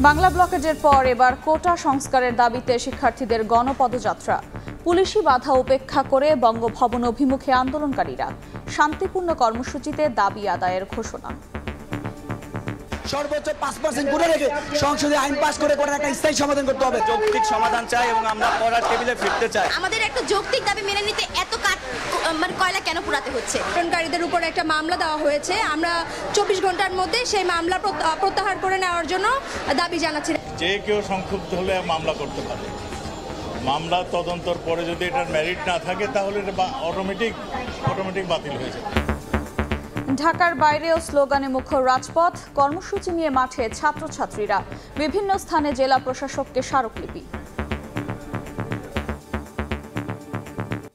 বাংলা ব্লকেজের পর এবার কোটা সংস্কারের দাবিতে শিক্ষার্থীদের গণপদযাত্রা। পুলিশি বাধা উপেক্ষা করে বঙ্গভবন অভিমুখে আন্দোলনকারীরা। শান্তিপূর্ণ কর্মসূচিতে দাবি আদায়ের ঘোষণা। সর্বোচ্চ 5% করে রেখে সংসদে আইন পাস করে কোটার একটা স্থায়ী সমাধান করতে হবে। যৌক্তিক সমাধান চাই এবং আমরা পড়ার টেবিলে ফিরতে চাই। আমাদের একটা যৌক্তিক দাবি মেনে নিতে এত কয়লা কেন পুরাতে হচ্ছে? আন্দোলনকারীদের উপর একটা মামলা দেওয়া হয়েছে, আমরা 24 ঘন্টার মধ্যে সেই মামলা প্রত্যাহার করে নেওয়ার জন্য দাবি জানাচ্ছি। যে কেউ সংক্ষুব্ধ হলে মামলা করতে পারে। মামলা তদন্তর পরে যদি এটার মেরিট না থাকে তাহলে এটা অটোমেটিক বাতিল হয়ে যাবে। ঢাকার বাইরেও স্লোগানে মুখর রাজপথ। কর্মসূচি নিয়ে মাঠে ছাত্রছাত্রীরা। বিভিন্ন স্থানে জেলা প্রশাসককে স্মারকলিপি।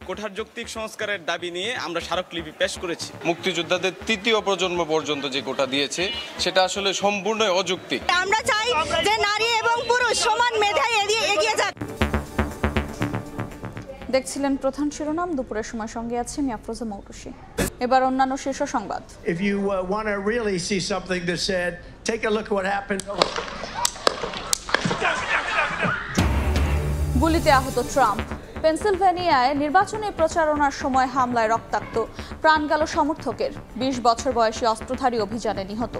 কোটার যৌক্তিক সংস্কারের দাবি নিয়ে আমরা স্মারকলিপি পেশ করেছি। মুক্তিযোদ্ধাদের তৃতীয় প্রজন্ম পর্যন্ত যে কোটা দিয়েছে সেটা আসলে সম্পূর্ণ অযৌক্তিক। আমরা চাই যে নারী এবং পুরুষ সমান মেধায় এগিয়ে যাক। দেখছিলেন প্রধান শিরোনাম। দুপুরের সময় সঙ্গে আছে আমি আফরোজা মৌটুসী। এবার অন্যান্য শীর্ষ সংবাদ। If you want to really see something that said, take a look at what happened. গুলিতে আহত ট্রাম্প। পেনসিলভেনিয়ায় নির্বাচনী প্রচারণার সময় হামলায় রক্তাক্ত। প্রাণ গেল সমর্থকের। 20 বছর বয়সী অস্ত্রধারী অভিযানে নিহত।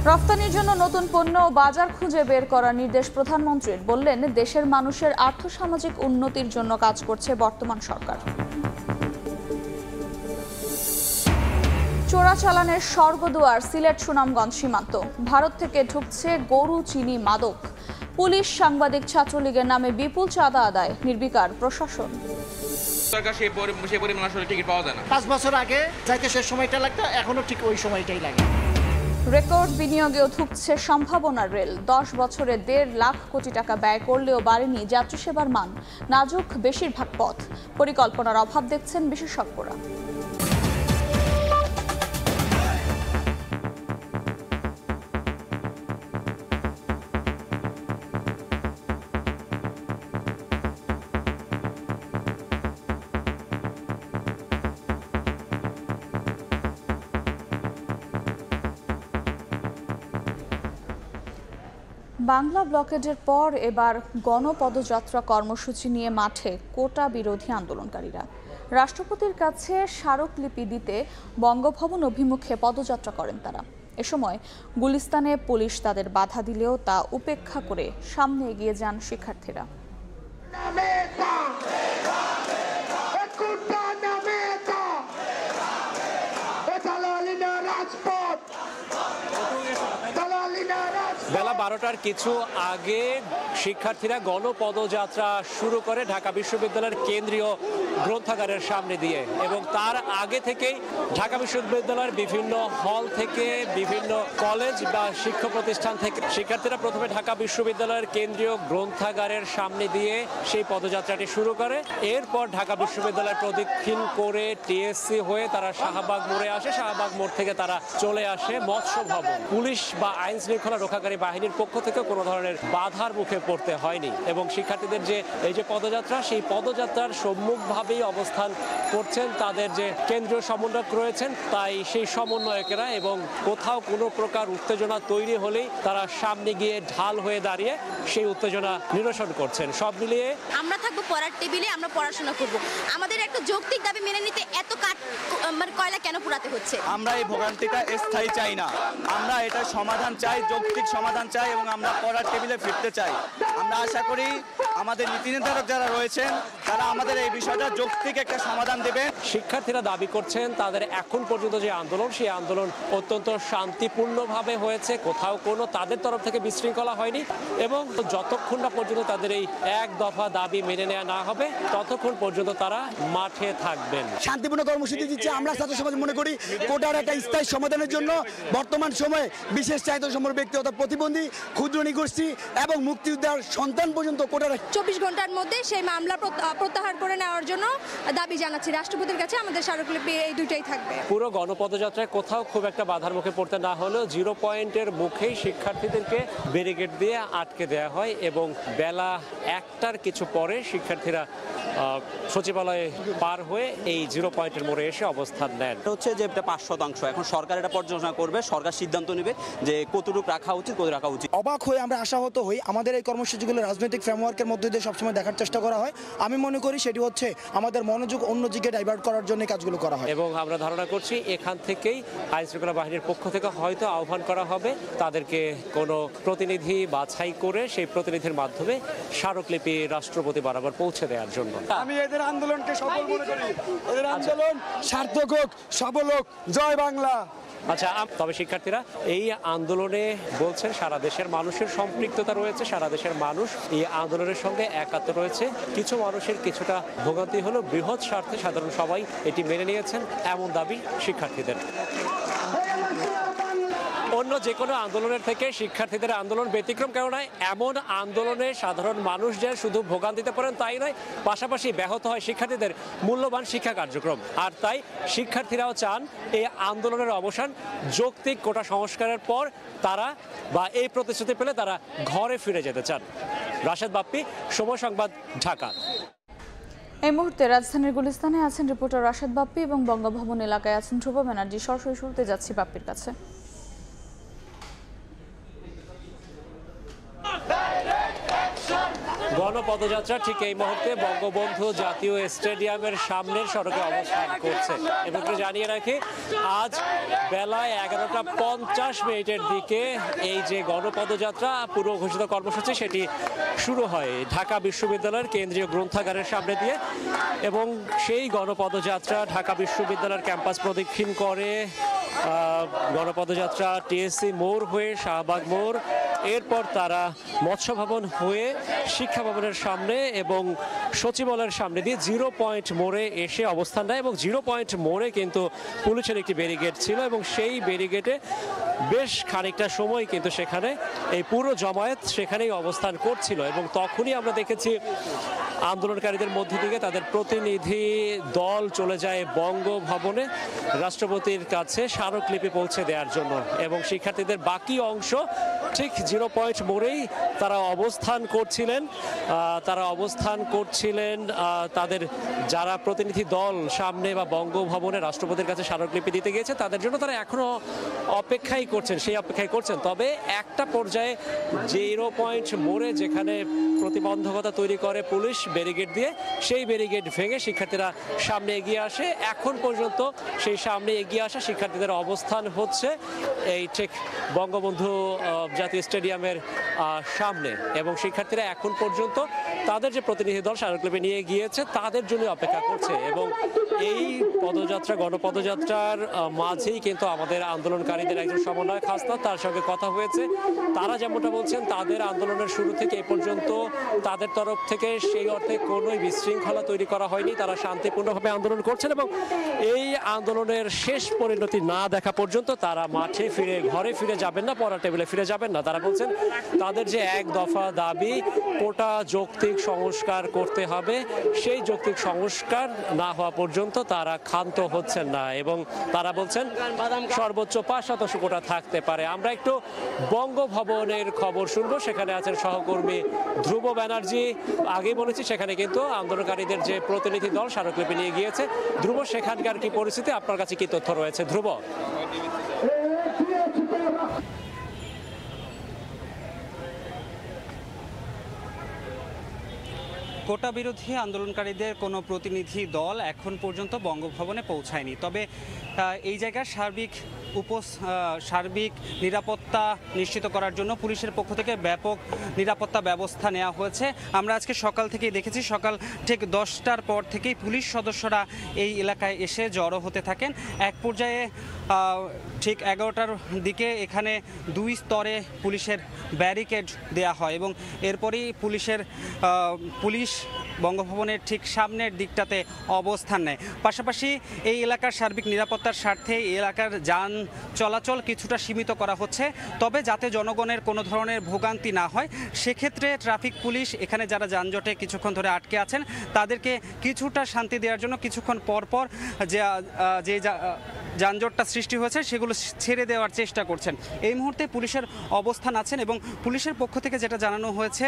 রফতানির জন্য নতুন পণ্য ও বাজার খুঁজে বের করার নির্দেশ প্রধানমন্ত্রীর। বললেন, দেশের মানুষের আর্থসামাজিক উন্নতির জন্য কাজ করছে বর্তমান সরকার। চোরাচালানের স্বর্গদুয়ার সিলেট সুনামগঞ্জ সীমান্ত। ভারত থেকে ঢুকছে গরু, চিনি, মাদক। পুলিশ, সাংবাদিক, ছাত্রলীগের নামে বিপুল চাঁদা আদায়। নির্বিকার প্রশাসন। সেই পরিমাণ আসলে টিকিট পাওয়া যায় না। 5 বছর আগে যাইতে সে সময়টা লাগতো, এখনো ঠিক ওই সময়টাই লাগে। রেকর্ড বিনিয়োগেও ধুঁকছে সম্ভাবনার রেল। 10 বছরে 1.5 লাখ কোটি টাকা ব্যয় করলেও বাড়েনি যাত্রী সেবার মান। নাজুক বেশিরভাগ পথ। পরিকল্পনার অভাব দেখছেন বিশেষজ্ঞরা। বাংলা ব্লকেজের পর এবার গণপদযাত্রা কর্মসূচি নিয়ে মাঠে কোটা বিরোধী আন্দোলনকারীরা। রাষ্ট্রপতির কাছে স্মারকলিপি দিতে বঙ্গভবন অভিমুখে পদযাত্রা করেন তারা। এ সময় গুলিস্তানে পুলিশ তাদের বাধা দিলেও তা উপেক্ষা করে সামনে এগিয়ে যান শিক্ষার্থীরা। বেলা 12টার কিছু আগে শিক্ষার্থীরা গণপদযাত্রা শুরু করে ঢাকা বিশ্ববিদ্যালয়ের কেন্দ্রীয় গ্রন্থাগারের সামনে দিয়ে, এবং তার আগে থেকেই ঢাকা বিশ্ববিদ্যালয়ের বিভিন্ন হল থেকে, বিভিন্ন কলেজ বা শিক্ষা প্রতিষ্ঠান থেকে শিক্ষার্থীরা প্রথমে ঢাকা বিশ্ববিদ্যালয়ের কেন্দ্রীয় গ্রন্থাগারের সামনে দিয়ে সেই পদযাত্রাটি শুরু করে। এরপর ঢাকা বিশ্ববিদ্যালয় প্রদক্ষিণ করে টিএসসি হয়ে তারা শাহবাগ মোড়ে আসে। শাহবাগ মোড় থেকে তারা চলে আসে মৎস্য ভবন। পুলিশ বা আইন শৃঙ্খলা রক্ষাকারী বাহিনীর পক্ষ থেকে কোনো ধরনের বাধার মুখে পড়তে হয়নি, এবং শিক্ষার্থীদের যে এই যে পদযাত্রা, সেই পদযাত্রার সম্মুখভাবেই অবস্থান করছেন তাদের যে কেন্দ্রীয় সমন্বয়ক রয়েছেন, তাই সেই সমন্বয়কেরা, এবং কোথাও কোনো প্রকার উত্তেজনা তৈরি হলেই তারা সামনে গিয়ে ঢাল হয়ে দাঁড়িয়ে সেই উত্তেজনা নিরসন করছেন। সব মিলিয়ে আমরা থাকবো পড়ার টেবিলে, আমরা পড়াশোনা করব। আমাদের একটা যৌক্তিক দাবি মেনে নিতে এত কয়লা কেন পুরাতে হচ্ছে? আমরা এই ভোগান্তিটা স্থায়ী চাই না। আমরা এটা সমাধান চাই, যৌক্তিক সমাধান চাই এবং আমরা পড়ার টেবিলে ফিরতে চাই। আমরা আশা করি আমাদের নীতি নির্ধারক যারা রয়েছেন তারা আমাদের এই বিষয়টা যৌক্তিক একটা সমাধান দেবে। শিক্ষার্থীরা দাবি করছেন তাদের এখন পর্যন্ত যে আন্দোলন, সেই আন্দোলন অত্যন্ত শান্তিপূর্ণভাবে হয়েছে, কোথাও কোনো তাদের তরফ থেকে বিশৃঙ্খলা হয়নি, এবং যতক্ষণ না পর্যন্ত তাদের এই এক দফা দাবি মেনে নেওয়া না হবে ততক্ষণ পর্যন্ত তারা মাঠে থাকবেন। শান্তিপূর্ণ কর্মসূচি দিচ্ছে। আমরা ছাত্র সমাজ মনে করি কোটার একটা স্থায়ী সমাধানের জন্য বর্তমান সময়ে বিশেষ চাহিদা সম্পন্ন ব্যক্তি অর্থাৎ প্রতিবন্ধী, ক্ষুদ্র নিগোষ্ঠী এবং মুক্তিযোদ্ধা কোটার সন্তান পর্যন্ত কোটার 24 ঘন্টার মধ্যে সেই মামলা প্রত্যাহার করে নেওয়ার জন্য দাবি জানাচ্ছি রাষ্ট্রপতির কাছে। আমাদের স্মারকলিপি এই দুইটাই থাকবে। পুরো গণপদযাত্রায় কোথাও খুব একটা বাধার মুখে পড়তে না হলেও 0 পয়েন্টের মুখেই শিক্ষার্থীদেরকে ব্যারিকেড দিয়ে আটকে দেওয়া হয় এবং বেলা 1টার কিছু পরে শিক্ষার্থীরা সচিবালয়ে পার হয়ে এই 0 পয়েন্টের মোড়ে এসে অবস্থান নেন। হচ্ছে যে এটা 5% এখন সরকার এটা পর্যালোচনা করবে, সরকার সিদ্ধান্ত নেবে যে কতটুকু রাখা উচিত, কত রাখা উচিত। অবাক হয়ে আমরা আশাহত হই। আমাদের এই কর্মসূচিগুলো রাজনৈতিক ফ্রেমওয়ার্কের মধ্যে দিয়ে সবসময় দেখার চেষ্টা করা হয়। আমি মনে করি সেটি হচ্ছে আমাদের মনোযোগ অন্য দিকে ডাইভার্ট করার জন্য কাজগুলো করা হয় এবং আমরা ধারণা করছি এখান থেকেই আইনশৃঙ্খলা বাহিনীর পক্ষ থেকে হয়তো আহ্বান করা হবে তাদেরকে কোনো প্রতিনিধি বাছাই করে সেই প্রতিনিধির মাধ্যমে স্মারকলিপি রাষ্ট্রপতি বরাবর পৌঁছে দেওয়ার জন্য। আমি এদের আন্দোলনকে সফল মনে করি। এদের আন্দোলন সার্থক হোক, সফল হোক। জয় বাংলা। আচ্ছা, তবে শিক্ষার্থীরা এই আন্দোলনে বলছেন সারা দেশের মানুষের সম্পৃক্ততা রয়েছে, সারা দেশের মানুষ এই আন্দোলনের সঙ্গে একাত্ম রয়েছে। কিছু মানুষের কিছুটা ভোগান্তি হলো, বৃহৎ স্বার্থে সাধারণ সবাই এটি মেনে নিয়েছেন, এমন দাবি শিক্ষার্থীদের। অন্য যে কোনো আন্দোলনের থেকে শিক্ষার্থীদের আন্দোলন ব্যতিক্রম, কেননা এমন আন্দোলনে সাধারণ মানুষ যে শুধু ভোগান্তিতে পড়েন তাই নয়, পাশাপাশি ব্যাহত হয় শিক্ষার্থীদের মূল্যবান শিক্ষা কার্যক্রম। আর তাই শিক্ষার্থীরাও চান এই আন্দোলনের অবসান। যৌক্তিক কোটা সংস্কারের পর তারা বা এই প্রতিশ্রুতি পেলে তারা ঘরে ফিরে যেতে চান। রাশেদ বাপ্পি, সময় সংবাদ, ঢাকা। এই মুহূর্তে রাজধানীর গুলিস্তানে আছেন রিপোর্টার রাশেদ বাপ্পি এবং বঙ্গভবন এলাকায় আছেন ধ্রুব ব্যানার্জি। সরাসরি শুরুতে যাচ্ছি বাপ্পির কাছে। গণপদযাত্রা ঠিক এই মুহূর্তে বঙ্গবন্ধু জাতীয় স্টেডিয়ামের সামনের সড়কে অবস্থান করছে এবং জানিয়ে রাখি আজ বেলা 11টা 50 দিকে এই যে গণপদযাত্রা পূর্ব ঘোষিত কর্মসূচি সেটি শুরু হয় ঢাকা বিশ্ববিদ্যালয়ের কেন্দ্রীয় গ্রন্থাগারের সামনে দিয়ে এবং সেই গণপদযাত্রা ঢাকা বিশ্ববিদ্যালয়ের ক্যাম্পাস প্রদক্ষিণ করে গণপদযাত্রা টিএসসি মোড় হয়ে শাহবাগ মোড়, এরপর তারা মৎস্য ভবন হয়ে শিক্ষা ভবনের সামনে এবং সচিবালয়ের সামনে দিয়ে 0 পয়েন্ট মোড়ে এসে অবস্থান নেয় এবং 0 পয়েন্ট মোড়ে কিন্তু পুলিশের একটি ব্যারিকেড ছিল এবং সেই ব্যারিকেডে বেশ খানিকটা সময় কিন্তু সেখানে এই পুরো জমায়েত সেখানেই অবস্থান করছিল এবং তখনই আমরা দেখেছি আন্দোলনকারীদের মধ্য থেকে তাদের প্রতিনিধি দল চলে যায় বঙ্গভবনে রাষ্ট্রপতির কাছে স্মারকলিপি পৌঁছে দেওয়ার জন্য এবং শিক্ষার্থীদের বাকি অংশ ঠিক 0 পয়েন্ট মোড়েই তারা অবস্থান করছিলেন তাদের যারা প্রতিনিধি দল সামনে বা বঙ্গভবনে রাষ্ট্রপতির কাছে স্মারকলিপি দিতে গিয়েছে তাদের জন্য তারা এখনো অপেক্ষাই করছেন। তবে একটা পর্যায়ে 0 পয়েন্ট মোড়ে যেখানে প্রতিবন্ধকতা তৈরি করে পুলিশ ব্যারিকেড দিয়ে, সেই ব্যারিকেড ভেঙে শিক্ষার্থীরা সামনে এগিয়ে আসে। এখন পর্যন্ত সেই সামনে এগিয়ে আসা শিক্ষার্থীদের অবস্থান হচ্ছে এই ঠিক বঙ্গবন্ধু জাতীয় স্টেডিয়ামের সামনে এবং শিক্ষার্থীরা এখন পর্যন্ত তাদের যে প্রতিনিধি দল স্মারকলিপি নিয়ে গিয়েছে তাদের জন্য অপেক্ষা করছে এবং এই গণপদযাত্রার মাঝেই কিন্তু আমাদের আন্দোলনকারীদের একজন সমন্বয়ক হাসনাত, তার সঙ্গে কথা হয়েছে। তারা যেমনটা বলছেন তাদের আন্দোলনের শুরু থেকে এ পর্যন্ত তাদের তরফ থেকে সেই অর্থে কোনো বিশৃঙ্খলা তৈরি করা হয়নি। তারা শান্তিপূর্ণভাবে আন্দোলন করছেন এবং এই আন্দোলনের শেষ পরিণতি না দেখা পর্যন্ত তারা মাঠে ফিরে ঘরে ফিরে যাবেন না, পড়ার টেবিলে ফিরে যাবেন না। তারা বলছেন তাদের যে এক দফা দাবি কোটা যৌক্তিক সংস্কার করতে হবে, সেই যৌক্তিক সংস্কার না হওয়া পর্যন্ত তারা ক্ষান্ত হচ্ছেন না এবং তারা বলছেন সর্বোচ্চ 5% কোটা থাকতে পারে। আমরা একটু বঙ্গভবনের খবর শুনবো, সেখানে আছেন সহকর্মী ধ্রুব ব্যানার্জি। আগেই বলেছি সেখানে কিন্তু আন্দোলনকারীদের যে প্রতিনিধি দল স্মারকলিপি নিয়ে গিয়েছে। ধ্রুব, সেখানকার কি পরিস্থিতি, আপনার কাছে কি তথ্য রয়েছে ধ্রুব? কোটা বিরোধী আন্দোলনকারীদের কোনো প্রতিনিধি দল এখন পর্যন্ত বঙ্গভবনে পৌঁছায়নি। তবে এই জায়গার সার্বিক নিরাপত্তা নিশ্চিত করার জন্য পুলিশের পক্ষ থেকে ব্যাপক নিরাপত্তা ব্যবস্থা নেওয়া হয়েছে। আমরা আজকে সকাল থেকেই দেখেছি, সকাল ঠিক 10টার পর থেকেই পুলিশ সদস্যরা এই এলাকায় এসে জড়ো হতে থাকেন। এক পর্যায়ে ঠিক 11টার দিকে এখানে 2 স্তরে পুলিশের ব্যারিকেড দেয়া হয় এবং এরপরই পুলিশ বঙ্গভবনের ঠিক সামনের দিকটাতে অবস্থান নেয়। পাশাপাশি এই এলাকার সার্বিক নিরাপত্তার স্বার্থে এই এলাকার যান চলাচল কিছুটা সীমিত করা হচ্ছে, তবে যাতে জনগণের কোনো ধরনের ভোগান্তি না হয় সেক্ষেত্রে ট্রাফিক পুলিশ এখানে যারা যানজটে কিছুক্ষণ ধরে আটকে আছেন তাদেরকে কিছুটা শান্তি দেওয়ার জন্য কিছুক্ষণ পরপর যে যানজটটা সৃষ্টি হয়েছে সেগুলো ছেড়ে দেওয়ার চেষ্টা করছেন। এই মুহূর্তে পুলিশের অবস্থান আছেন এবং পুলিশের পক্ষ থেকে যেটা জানানো হয়েছে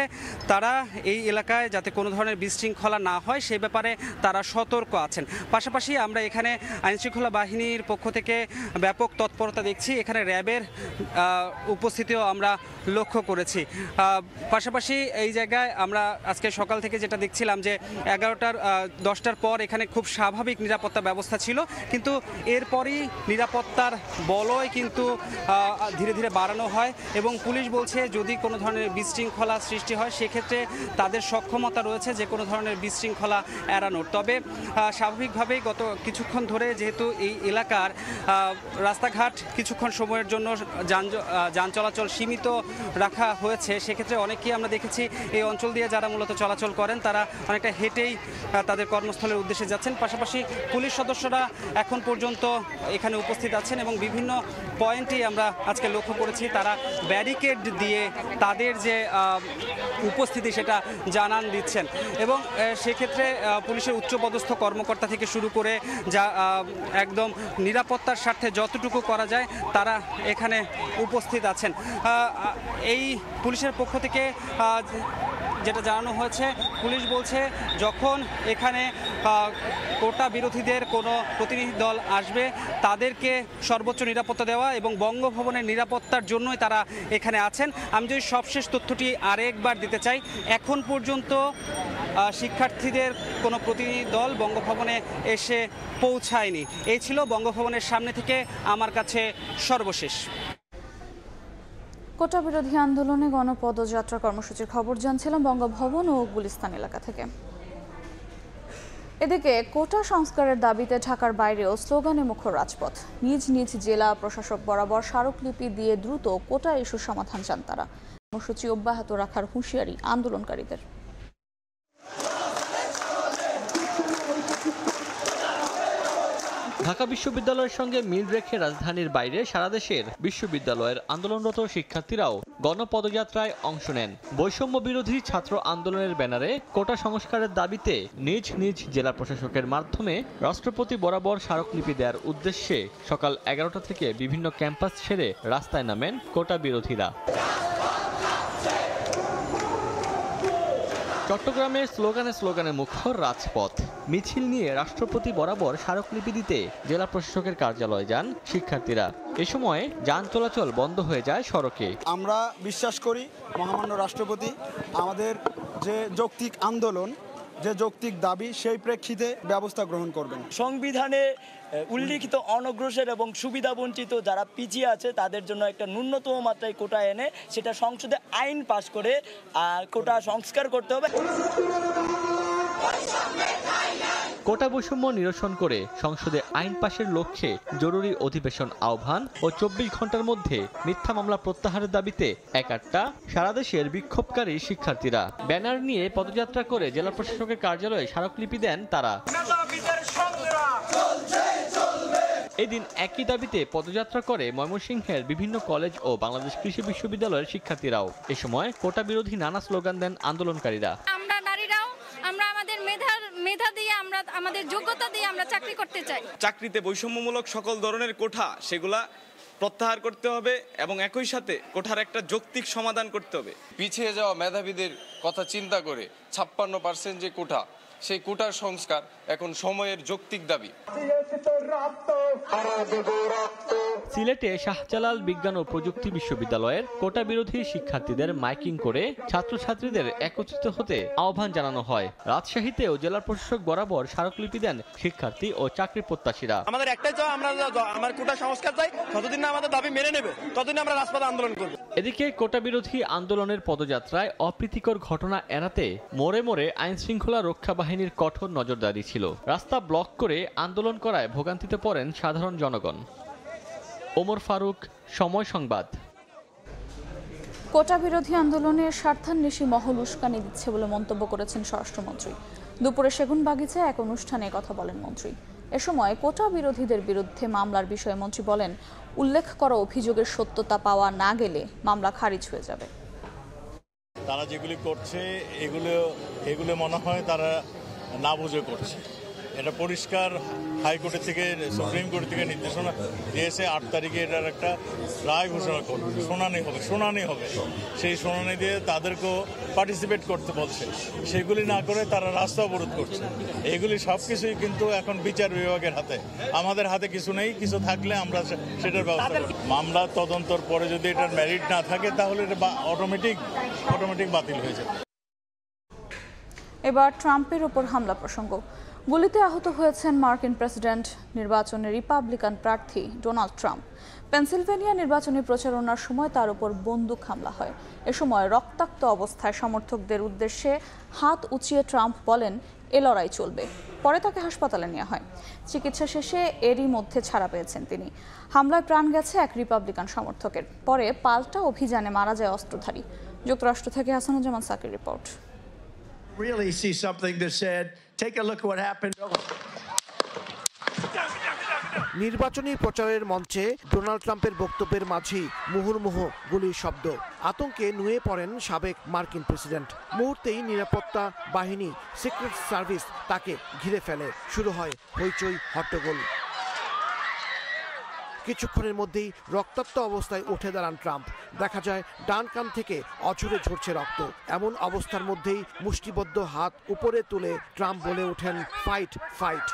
তারা এই এলাকায় যাতে কোনো ধরনের বিশৃঙ্খলা না হয় সে ব্যাপারে তারা সতর্ক আছেন। পাশাপাশি আমরা এখানে আইনশৃঙ্খলা বাহিনীর পক্ষ থেকে ব্যাপক তৎপরতা দেখছি, এখানে র্যাবের উপস্থিতিও আমরা লক্ষ্য করেছি। পাশাপাশি এই জায়গায় আমরা আজকে সকাল থেকে যেটা দেখছিলাম যে 10টার পর এখানে খুব স্বাভাবিক নিরাপত্তা ব্যবস্থা ছিল, কিন্তু এরপরই নিরাপত্তার বলয় কিন্তু ধীরে ধীরে বাড়ানো হয় এবং পুলিশ বলছে যদি কোনো ধরনের বিশৃঙ্খলা সৃষ্টি হয় সেক্ষেত্রে তাদের সক্ষমতা রয়েছে যে কোনো ধরনের বিশৃঙ্খলা এড়ানোর। তবে স্বাভাবিকভাবেই গত কিছুক্ষণ ধরে যেহেতু এই এলাকার রাস্তাঘাট কিছুক্ষণ সময়ের জন্য যান চলাচল সীমিত রাখা হয়েছে, সেক্ষেত্রে অনেকেই আমরা দেখেছি এই অঞ্চল দিয়ে যারা মূলত চলাচল করেন তারা অনেকটা হেঁটেই তাদের কর্মস্থলের উদ্দেশ্যে যাচ্ছেন। পাশাপাশি পুলিশ সদস্যরা এখন পর্যন্ত এখানে উপস্থিত আছেন এবং বিভিন্ন পয়েন্টেই আমরা আজকে লক্ষ্য করেছি তারা ব্যারিকেড দিয়ে তাদের যে উপস্থিতি সেটা জানান দিচ্ছেন এবং সেক্ষেত্রে পুলিশের উচ্চপদস্থ কর্মকর্তা থেকে শুরু করে যা একদম নিরাপত্তার স্বার্থে যতটুকু করা যায় তারা এখানে উপস্থিত আছেন। এই পুলিশের পক্ষ থেকে যেটা জানানো হয়েছে, পুলিশ বলছে যখন এখানে কোটা বিরোধীদের কোনো প্রতিনিধি দল আসবে তাদেরকে সর্বোচ্চ নিরাপত্তা দেওয়া এবং বঙ্গভবনের নিরাপত্তার জন্যই তারা এখানে আছেন। আমি যদি সবশেষ তথ্যটি আরেকবার দিতে চাই, এখন পর্যন্ত শিক্ষার্থীদের কোনো প্রতিনিধি দল বঙ্গভবনে এসে পৌঁছায়নি। এই ছিল বঙ্গভবনের সামনে থেকে আমার কাছে সর্বশেষ। কোটা বিরোধী আন্দোলনে গণপদযাত্রা কর্মসূচির খবর জানছিলাম বঙ্গভবন ও গুলিস্তান এলাকা থেকে। এদিকে কোটা সংস্কারের দাবিতে ঢাকার বাইরেও স্লোগানে মুখর রাজপথ। নিজ নিজ জেলা প্রশাসক বরাবর স্মারকলিপি দিয়ে দ্রুত কোটা ইস্যুর সমাধান চান তারা। কর্মসূচি অব্যাহত রাখার হুঁশিয়ারি আন্দোলনকারীদের। ঢাকা বিশ্ববিদ্যালয়ের সঙ্গে মিল রেখে রাজধানীর বাইরে সারা দেশের বিশ্ববিদ্যালয়ের আন্দোলনরত শিক্ষার্থীরাও গণপদযাত্রায় অংশ নেন। বৈষম্য বিরোধী ছাত্র আন্দোলনের ব্যানারে কোটা সংস্কারের দাবিতে নিজ নিজ জেলা প্রশাসকের মাধ্যমে রাষ্ট্রপতি বরাবর স্মারকলিপি দেওয়ার উদ্দেশ্যে সকাল 11টা থেকে বিভিন্ন ক্যাম্পাস ছেড়ে রাস্তায় নামেন কোটা বিরোধীরা। চট্টগ্রামে স্লোগানে মুখর রাজপথ। মিছিল নিয়ে রাষ্ট্রপতি বরাবর স্মারকলিপি দিতে জেলা প্রশাসকের কার্যালয়ে যান শিক্ষার্থীরা। এ সময় যান চলাচল বন্ধ হয়ে যায় সড়কে। আমরা বিশ্বাস করি মহামান্য রাষ্ট্রপতি আমাদের যে যৌক্তিক আন্দোলন, যে যৌক্তিক দাবি সেই প্রেক্ষিতে ব্যবস্থা গ্রহণ করবেন। সংবিধানে উল্লিখিত অনগ্রসর এবং সুবিধা বঞ্চিত যারা পিছিয়ে আছে তাদের জন্য একটা ন্যূনতম মাত্রায় কোটা এনে সেটা সংসদে আইন পাশ করে কোটা সংস্কার করতে হবে। কোটা বৈষম্য নিরসন করে সংসদে আইন পাশের লক্ষ্যে জরুরি অধিবেশন আহ্বান ও 24 ঘন্টার মধ্যে মিথ্যা মামলা প্রত্যাহারের দাবিতে একাট্টা সারা দেশের বিক্ষোভকারী শিক্ষার্থীরা। ব্যানার নিয়ে পদযাত্রা করে জেলা প্রশাসকের কার্যালয়ে স্মারকলিপি দেন তারা। এদিন একই দাবিতে পদযাত্রা করে ময়মনসিংহের বিভিন্ন কলেজ ও বাংলাদেশ কৃষি বিশ্ববিদ্যালয়ের শিক্ষার্থীরাও। এ সময় কোটা বিরোধী নানা স্লোগান দেন আন্দোলনকারীরা। আমরা নারীরাও আমরা আমাদের মেধা দিয়ে আমরা আমাদের যোগ্যতা দিয়ে আমরা চাকরি করতে চাই। চাকরিতে বৈষম্যমূলক সকল ধরনের কোঠা সেগুলা প্রত্যাহার করতে হবে এবং একই সাথে কোঠার একটা যৌক্তিক সমাধান করতে হবে। পিছিয়ে যাওয়া মেধাবীদের কথা চিন্তা করে 56% যে কোঠা, সেই কোটার সংস্কার এখন সময়ের যৌক্তিক দাবি। সিলেটে শাহজালাল বিজ্ঞান ও প্রযুক্তি বিশ্ববিদ্যালয়ের কোটা বিরোধী শিক্ষার্থীদের মাইকিং করে ছাত্রছাত্রীদের একত্রিত হতে আহ্বান জানানো হয়। রাজশাহীতেও জেলা প্রশাসক বরাবর স্মারকলিপি দেন শিক্ষার্থী ও চাকরি প্রত্যাশীরা। আমাদের একটাই চাই, আমরা আমার কোটা সংস্কার চাই, যতদিন না আমাদের দাবি মেনে নেবে ততদিন আমরা রাজপথে আন্দোলন করব। এদিকে কোটা বিরোধী আন্দোলনের পদযাত্রায় অপ্রীতিকর ঘটনা এড়াতে মোড়ে মোড়ে আইন শৃঙ্খলা রক্ষা বাহিনীর কঠোর নজরদারি ছিল। রাস্তা ব্লক করে আন্দোলন করায় ভোগান্তিতে পড়েন সাধারণ জনগণ। ওমর ফারুক, সময় সংবাদ। কোটা বিরোধী আন্দোলনের স্বার্থান্বেষী মহল উস্কানি দিচ্ছে বলে মন্তব্য করেছেন স্বরাষ্ট্রমন্ত্রী। দুপুরে সেগুনবাগিচায় এক অনুষ্ঠানে কথা বলেন মন্ত্রী। এ সময় কোটা বিরোধীদের বিরুদ্ধে মামলার বিষয়ে মন্ত্রী বলেন, উল্লেখ করা অভিযোগের সত্যতা পাওয়া না গেলে মামলা খারিজ হয়ে যাবে। তারা যেগুলি করছে এগুলো মনে হয় তারা না বুঝে করছে। এটা পরিষ্কার হাইকোর্টের থেকে সুপ্রিম কোর্ট থেকে নির্দেশনা দিয়েছে 8 তারিখে এটার একটা রায় ঘোষণা করবে, শুনানি হবে। সেই শুনানি দিয়ে তাদেরকেও পার্টিসিপেট করতে বলছে, সেগুলি না করে তারা রাস্তা অবরোধ করছে। এগুলি সব কিছুই কিন্তু এখন বিচার বিভাগের হাতে, আমাদের হাতে কিছু নেই। কিছু থাকলে আমরা সেটার ব্যবস্থা করব। মামলা তদন্তর পরে যদি এটার মেরিট না থাকে তাহলে এটা অটোমেটিক বাতিল হয়ে যাবে। এবার ট্রাম্পের ওপর হামলা প্রসঙ্গ। গুলিতে আহত হয়েছেন মার্কিন প্রেসিডেন্ট নির্বাচনে রিপাবলিকান প্রার্থী ডোনাল্ড ট্রাম্প। পেনসিলভেনিয়া নির্বাচনী প্রচারণার সময় তার উপর বন্দুক হামলা হয়। এ সময় রক্তাক্ত অবস্থায় সমর্থকদের উদ্দেশ্যে হাত উঁচিয়ে ট্রাম্প বলেন, এ লড়াই চলবে। পরে তাকে হাসপাতালে নেওয়া হয়। চিকিৎসা শেষে এরই মধ্যে ছাড়া পেয়েছেন তিনি। হামলায় প্রাণ গেছে এক রিপাবলিকান সমর্থকের। পরে পাল্টা অভিযানে মারা যায় অস্ত্রধারী। যুক্তরাষ্ট্র থেকে Hasanuzzaman Shakir report. Really see something that said, take a look at what happened. নির্বাচনী প্রচারের মঞ্চে ডোনাল্ড ট্রাম্পের বক্তব্যের মাঝেই মুহুর্মুহু গুলির শব্দ। আতঙ্কে নুয়ে পড়েন সাবেক মার্কিন প্রেসিডেন্ট। মুহূর্তেই নিরাপত্তা বাহিনী, সিক্রেট সার্ভিস তাকে ঘিরে ফেলে। শুরু হয় হইচই, হট্টগোল। কিছুক্ষণের মধ্যেই রক্তাক্ত অবস্থায় উঠে দাঁড়ান ট্রাম্প। দেখা যায় ডান কান থেকে অঝরে ঝরছে রক্ত। এমন অবস্থার মধ্যেই মুষ্টিবদ্ধ হাত উপরে তুলে ট্রাম্প বলে ওঠেন, ফাইট ফাইট।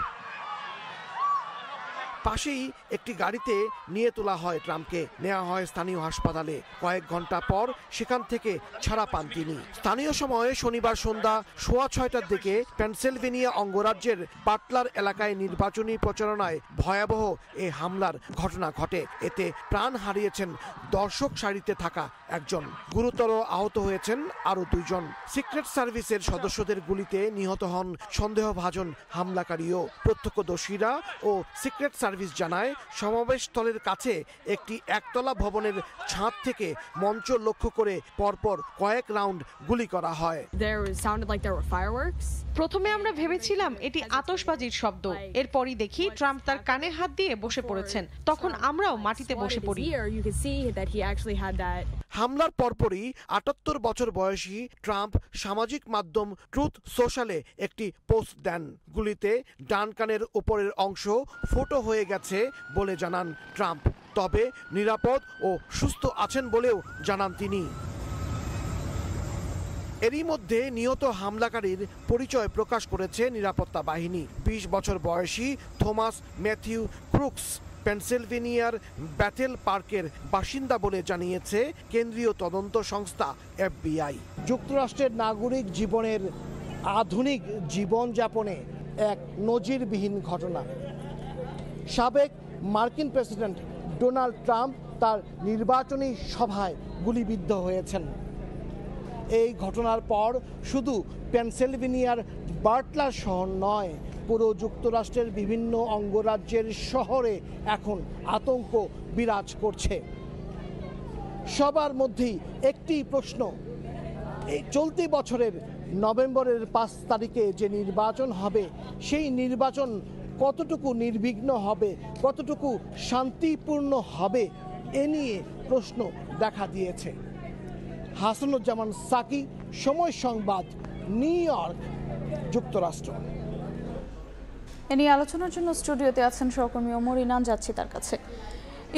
পাশেই একটি গাড়িতে নিয়ে তোলা হয় ট্রাম্পকে। নেওয়া হয় স্থানীয় হাসপাতালে। কয়েক ঘন্টা পর সেখান থেকে ছাড়া পান তিনি। স্থানীয় সময়ে শনিবার সন্ধ্যা 6:15টার দিকে পেনসিলভেনিয়া অঙ্গরাজ্যের বাটলার এলাকায় নির্বাচনী প্রচারণায় ভয়াবহ এ হামলার ঘটনা ঘটে। এতে প্রাণ হারিয়েছেন দর্শক সারিতে থাকা একজন, গুরুতর আহত হয়েছেন আরও 2 জন। সিক্রেট সার্ভিসের সদস্যদের গুলিতে নিহত হন সন্দেহভাজন হামলাকারীও। প্রত্যক্ষদর্শীরা ও সিক্রেট সার্ভিস জানায়, সমাবেশস্থলের কাছে একটি একতলা ভবনের ছাদ থেকে মঞ্চ লক্ষ্য করে পরপর কয়েক রাউন্ড গুলি করা হয়। প্রথমে আমরা ভেবেছিলাম এটি আতশবাজির শব্দ। এরপরই দেখি ট্রাম্প তার কানে হাত দিয়ে বসে পড়েছেন। তখন আমরাও মাটিতে বসে পড়ি। হামলার পরপরই 78 বছর বয়সী ট্রাম্প সামাজিক মাধ্যম ট্রুথ সোশ্যালে একটি পোস্ট দেন। গুলিতে ডান কানের উপরের অংশ ফুটো হয়ে গেছে বলে জানান ট্রাম্প। তবে নিরাপদ ও সুস্থ আছেন বলেও জানান তিনি। এরই মধ্যে নিহত হামলাকারীর পরিচয় প্রকাশ করেছে নিরাপত্তা বাহিনী। 20 বছর বয়সী থমাস ম্যাথিউ ক্রুকস পেনসিলভেনিয়ার ব্যাটেল পার্কের বাসিন্দা বলে জানিয়েছে কেন্দ্রীয় তদন্ত সংস্থা FBI। যুক্তরাষ্ট্রের নাগরিক জীবনের আধুনিক জীবনযাপনে এক নজিরবিহীন ঘটনা। সাবেক মার্কিন প্রেসিডেন্ট ডোনাল্ড ট্রাম্প তার নির্বাচনী সভায় গুলিবিদ্ধ হয়েছেন। এই ঘটনার পর শুধু পেনসিলভেনিয়ার বাটলার শহর নয়, পুরো যুক্তরাষ্ট্রের বিভিন্ন অঙ্গরাজ্যের শহরে এখন আতঙ্ক বিরাজ করছে। সবার মধ্যেই একটি প্রশ্ন, এই চলতি বছরের নভেম্বরের 5 তারিখে যে নির্বাচন হবে, সেই নির্বাচন কতটুকু নির্বিঘ্ন হবে, কতটুকু শান্তিপূর্ণ হবে, এ নিয়ে প্রশ্ন দেখা দিয়েছে। হাসানুজ্জামান সাকি, সময় সংবাদ, নিউ ইয়র্ক, যুক্তরাষ্ট্র। এ নিয়ে আলোচনার জন্য স্টুডিওতে আছেন সহকর্মী ওমর ইনান। যাচ্ছি তার কাছে।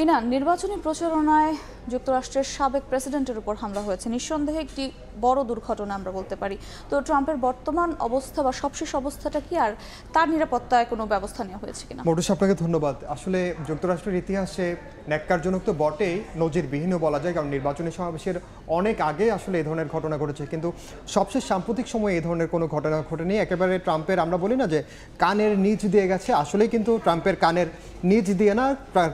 ইনান, নির্বাচনী প্রচারণায় যুক্তরাষ্ট্রের সাবেক প্রেসিডেন্টের উপর হামলা হয়েছে, নিঃসন্দেহে একটি বড় দুর্ঘটনা আমরা বলতে পারি। তো ট্রাম্পের বর্তমান অবস্থা বা সবশেষ অবস্থাটা কি, আর তার নিরাপত্তায় কোনো ব্যবস্থা নেওয়া হয়েছে কিনা? মোটুস, আপনাকে ধন্যবাদ। আসলে যুক্তরাষ্ট্রের ইতিহাসে ন্যাক্কারজনক তো বটেই, নজিরবিহীনও বলা যায়, কারণ নির্বাচনী সমাবেশের অনেক আগে আসলে এই ধরনের ঘটনা ঘটেছে, কিন্তু সবশেষ সাম্প্রতিক সময়ে এই ধরনের কোনো ঘটনা ঘটেনি। একেবারে ট্রাম্পের, আমরা বলি না যে কানের নিচ দিয়ে গেছে, আসলেই কিন্তু ট্রাম্পের কানের নিচ দিয়ে না,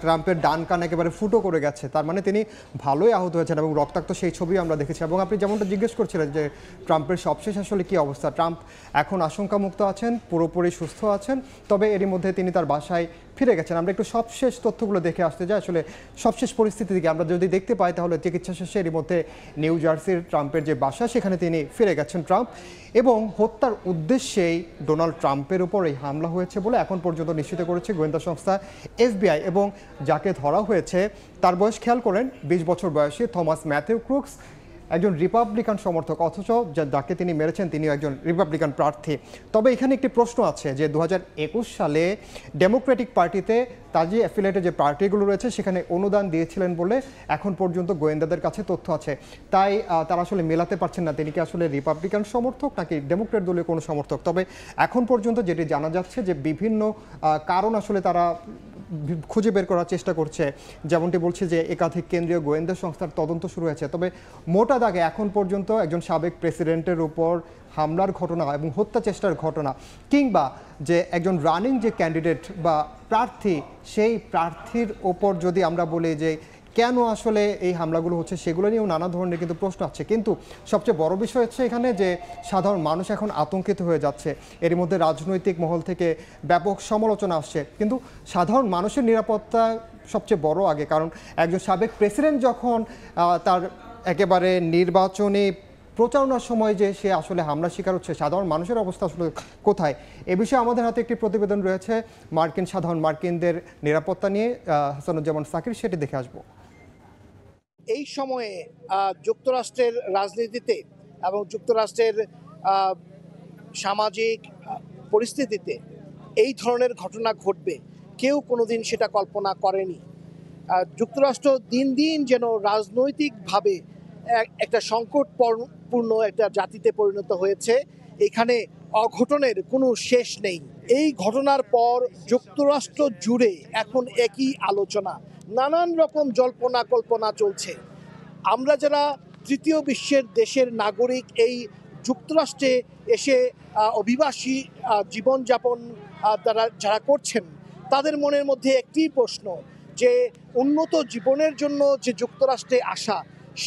ট্রাম্পের ডান কান একেবারে ফুটো করে গেছে। তার মানে তিনি ভালোই আহত হয়েছেন এবং রক্তাক্ত সেই ছবি আমরা দেখেছি। এবং আপনি যেমনটা জিজ্ঞেস করছিলেন যে ট্রাম্পের সবশেষ আসলে কী অবস্থা, ট্রাম্প এখন আশঙ্কামুক্ত আছেন, পুরোপুরি সুস্থ আছেন, তবে এরই মধ্যে তিনি তার বাসায় ফিরে গেছেন। আমরা একটু সবশেষ তথ্যগুলো দেখে আসতে যাই, আসলে সবশেষ পরিস্থিতি থেকে আমরা যদি দেখতে পাই তাহলে চিকিৎসা শেষে এরই মধ্যে নিউ জার্সির ট্রাম্পের যে বাসা সেখানে তিনি ফিরে গেছেন ট্রাম্প, এবং হত্যার উদ্দেশ্যেই ডোনাল্ড ট্রাম্পের উপর এই হামলা হয়েছে বলে এখন পর্যন্ত নিশ্চিত করেছে গোয়েন্দা সংস্থা FBI। এবং যাকে ধরা হয়েছে তার বয়স খেয়াল করেন 20 বছর বয়সী থমাস ম্যাথিউ ক্রুকস, একজন রিপাবলিকান সমর্থক, অথচ যাকে তিনি মেরেছেন তিনিও একজন রিপাবলিকান প্রার্থী। তবে এখানে একটি প্রশ্ন আছে যে 2021 সালে ডেমোক্রেটিক পার্টিতে তার যে অ্যাফিলিয়েটেড যে পার্টিগুলো রয়েছে সেখানে অনুদান দিয়েছিলেন বলে এখন পর্যন্ত গোয়েন্দাদের কাছে তথ্য আছে। তাই তারা আসলে মেলাতে পারছেন না তিনি কি আসলে রিপাবলিকান সমর্থক নাকি ডেমোক্রেট দলীয় কোনো সমর্থক। তবে এখন পর্যন্ত যেটি জানা যাচ্ছে যে বিভিন্ন কারণ আসলে তারা খুঁজে বের করার চেষ্টা করছে, যেমনটি বলছে যে একাধিক কেন্দ্রীয় গোয়েন্দা সংস্থার তদন্ত শুরু হয়েছে। তবে মোটা দাগে এখন পর্যন্ত একজন সাবেক প্রেসিডেন্টের উপর হামলার ঘটনা এবং হত্যা চেষ্টার ঘটনা, কিংবা যে একজন রানিং যে ক্যান্ডিডেট বা প্রার্থী সেই প্রার্থীর ওপর যদি আমরা বলি যে কেন আসলে এই হামলাগুলো হচ্ছে সেগুলো নিয়েও নানা ধরনের কিন্তু প্রশ্ন আছে। কিন্তু সবচেয়ে বড় বিষয় হচ্ছে এখানে যে সাধারণ মানুষ এখন আতঙ্কিত হয়ে যাচ্ছে। এর মধ্যে রাজনৈতিক মহল থেকে ব্যাপক সমালোচনা আসছে, কিন্তু সাধারণ মানুষের নিরাপত্তা সবচেয়ে বড় আগে। কারণ একজন সাবেক প্রেসিডেন্ট যখন তার একেবারে নির্বাচনী প্রচারণার সময় যে সে আসলে হামলার শিকার হচ্ছে, সাধারণ মানুষের অবস্থা আসলে কোথায়, এ বিষয়ে আমাদের হাতে একটি প্রতিবেদন রয়েছে সাধারণ মার্কিনদের নিরাপত্তা নিয়ে, হাসানুজ্জামান সাকির, সেটি দেখে আসবো। এই সময়ে যুক্তরাষ্ট্রের রাজনীতিতে এবং যুক্তরাষ্ট্রের সামাজিক পরিস্থিতিতে এই ধরনের ঘটনা ঘটবে কেউ কোনোদিন সেটা কল্পনা করেনি। যুক্তরাষ্ট্র দিন দিন যেন রাজনৈতিকভাবে একটা সংকটপূর্ণ একটা জাতিতে পরিণত হয়েছে। এখানে অঘটনের কোনো শেষ নেই। এই ঘটনার পর যুক্তরাষ্ট্র জুড়ে এখন একই আলোচনা, নানান রকম জল্পনা কল্পনা চলছে। আমরা যারা তৃতীয় বিশ্বের দেশের নাগরিক এই যুক্তরাষ্ট্রে এসে অভিবাসী জীবনযাপন যারা করছেন তাদের মনের মধ্যে একটি প্রশ্ন যে উন্নত জীবনের জন্য যে যুক্তরাষ্ট্রে আসা,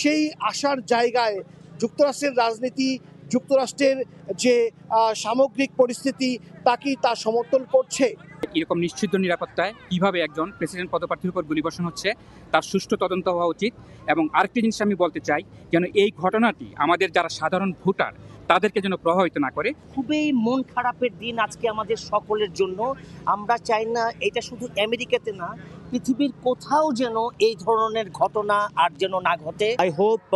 সেই আসার জায়গায় যুক্তরাষ্ট্রের রাজনীতি, যুক্তরাষ্ট্রের যে সামগ্রিক পরিস্থিতি তা কি তা সমর্থন করছে? এরকম নিশ্চিত নিরাপত্তায় কিভাবে একজন প্রেসিডেন্ট পদপ্রার্থীর উপর গুলিবর্ষণ হচ্ছে তার সুষ্ঠু তদন্ত হওয়া উচিত। এবং আরেকটি জিনিস আমি বলতে চাই, যেন এই ঘটনাটি আমাদের যারা সাধারণ ভোটার তাদেরকে যেন প্রভাবিত না করে। খুবই মন খারাপের দিন আজকে আমাদের সকলের জন্য। আমরা চাই না এটা শুধু আমেরিকাতে না, পৃথিবীর কোথাও যেন এই ধরনের ঘটনা আর যেন না ঘটে। I hope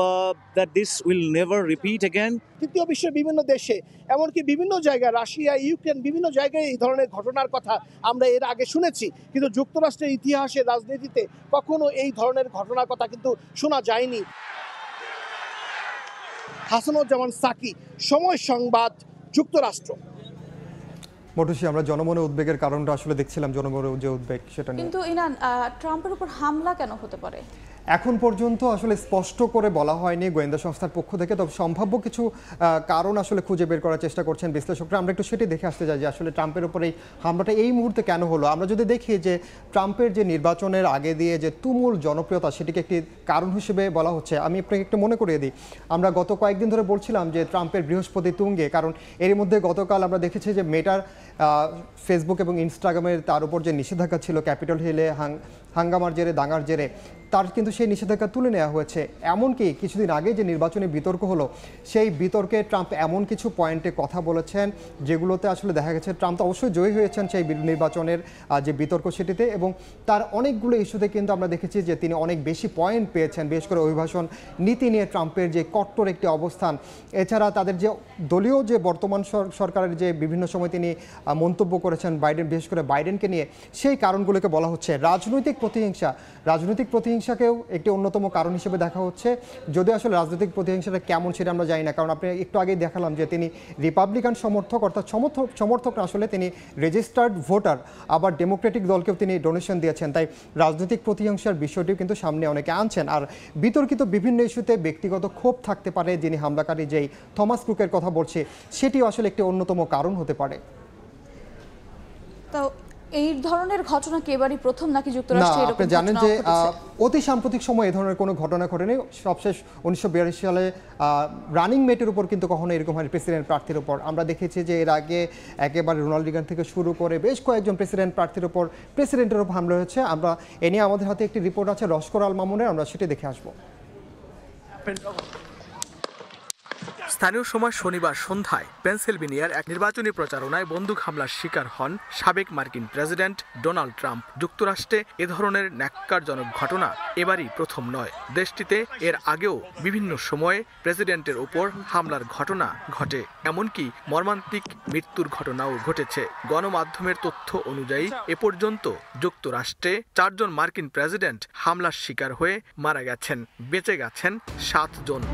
that this will never repeat again. তৃতীয় বিশ্বের বিভিন্ন দেশে, এমনকি বিভিন্ন জায়গায়, রাশিয়া, ইউক্রেন, বিভিন্ন জায়গায় এই ধরনের ঘটনার কথা আমরা এর আগে শুনেছি, কিন্তু যুক্তরাষ্ট্রের ইতিহাসে রাজনীতিতে কখনো এই ধরনের ঘটনার কথা কিন্তু শোনা যায়নি। হাসানুজ্জামান সাকি, সময় সংবাদ, যুক্তরাষ্ট্র। মটুসি, আমরা জনমনে উদ্বেগের কারণটা আসলে দেখছিলাম, জনমনে যে উদ্বেগ সেটা নিয়ে। কিন্তু ইনান, ট্রাম্পের উপর হামলা কেন হতে পারে এখন পর্যন্ত আসলে স্পষ্ট করে বলা হয়নি গোয়েন্দা সংস্থার পক্ষ থেকে। তবে সম্ভাব্য কিছু কারণ আসলে খুঁজে বের করার চেষ্টা করছেন বিশ্লেষকরা। আমরা একটু সেটি দেখে আসতে চাই যে আসলে ট্রাম্পের উপর এই হামলাটা এই মুহূর্তে কেন হলো। আমরা যদি দেখি যে ট্রাম্পের যে নির্বাচনের আগে দিয়ে যে তুমুল জনপ্রিয়তা, সেটিকে একটি কারণ হিসেবে বলা হচ্ছে। আমি আপনাকে একটু মনে করিয়ে দিই, আমরা গত কয়েকদিন ধরে বলছিলাম যে ট্রাম্পের বৃহস্পতি তুঙ্গে, কারণ এর মধ্যে গতকাল আমরা দেখেছি যে মেটার ফেসবুক এবং ইনস্টাগ্রামের তার উপর যে নিষেধাজ্ঞা ছিল ক্যাপিটল হিলে হাঙ্গামার জেরে, দাঙ্গার জেরে, তার কিন্তু সেই নিষেধাজ্ঞা তুলে নেওয়া হয়েছে। এমনকি কিছুদিন আগে যে নির্বাচনী বিতর্ক হলো, সেই বিতর্কে ট্রাম্প এমন কিছু পয়েন্টে কথা বলেছেন যেগুলোতে আসলে দেখা গেছে ট্রাম্প তো অবশ্যই জয়ী হয়েছেন সেই নির্বাচনের যে বিতর্ক সেটিতে, এবং তার অনেকগুলো ইস্যুতে কিন্তু আমরা দেখেছি যে তিনি অনেক বেশি পয়েন্ট পেয়েছেন। বিশেষ করে অভিবাসন নীতি নিয়ে ট্রাম্পের যে কট্টর একটি অবস্থান, এছাড়া তাদের যে দলীয় যে বর্তমান সরকারের যে বিভিন্ন সময় তিনি মন্তব্য করেছেন বাইডেন, বিশেষ করে বাইডেনকে নিয়ে, সেই কারণগুলোকে বলা হচ্ছে রাজনৈতিক প্রতিহিংসাকেও একটি অন্যতম কারণ হিসেবে দেখা হচ্ছে। যদিও আসলে রাজনৈতিক প্রতিহিংসাটা কেমন সেটা আমরা জানি না, কারণ আপনি একটু আগেই দেখালাম যে তিনি রিপাবলিকান সমর্থক, অর্থাৎ সমর্থক না, আসলে তিনি রেজিস্টার্ড ভোটার, আবার ডেমোক্রেটিক দলকেও তিনি ডোনেশন দিয়েছেন। তাই রাজনৈতিক প্রতিহিংসার বিষয়টিও কিন্তু সামনে অনেকে আনছেন। আর বিতর্কিত বিভিন্ন ইস্যুতে ব্যক্তিগত ক্ষোভ থাকতে পারে, যিনি হামলাকারী যেই থমাস ক্রুকের কথা বলছে সেটিও আসলে একটি অন্যতম কারণ হতে পারে। তো এই ধরনের ঘটনা কি এবারই প্রথম নাকি না, যুক্তরাষ্ট্রে এরকম আপনি জানেন যে ঘটেছে? অতি সাম্প্রতিক সময় এই ধরনের কোনো ঘটনা ঘটেনি। সবশেষ 1942 সালে রানিং মেটের উপর কিন্তু কখনো এরকম হয় প্রেসিডেন্ট প্রার্থীর উপর। আমরা দেখেছি যে এর আগে একেবারে রোনাল্ড রিগান থেকে শুরু করে বেশ কয়েকজন প্রেসিডেন্ট প্রার্থীর উপর প্রেসিডেন্টের উপর হামলা হয়েছে। আমরা এ নিয়ে আমাদের হাতে একটি রিপোর্ট আছে লস্কর আল মামুনের, আমরা সেটি দেখে আসবো। স্থানীয় সময় শনিবার সন্ধ্যায় পেনসিলভেনিয়ার এক নির্বাচনী প্রচারণায় বন্দুক হামলার শিকার হন সাবেক মার্কিন প্রেসিডেন্ট ডোনাল্ড ট্রাম্প। যুক্তরাষ্ট্রে এ ধরনের ন্যাক্কারজনক ঘটনা এবারই প্রথম নয়। দেশটিতে এর আগেও বিভিন্ন সময়ে প্রেসিডেন্টের উপর হামলার ঘটনা ঘটে, এমনকি মর্মান্তিক মৃত্যুর ঘটনাও ঘটেছে। গণমাধ্যমের তথ্য অনুযায়ী এ পর্যন্ত যুক্তরাষ্ট্রে 4 জন মার্কিন প্রেসিডেন্ট হামলার শিকার হয়ে মারা গেছেন, বেঁচে গেছেন 7 জন।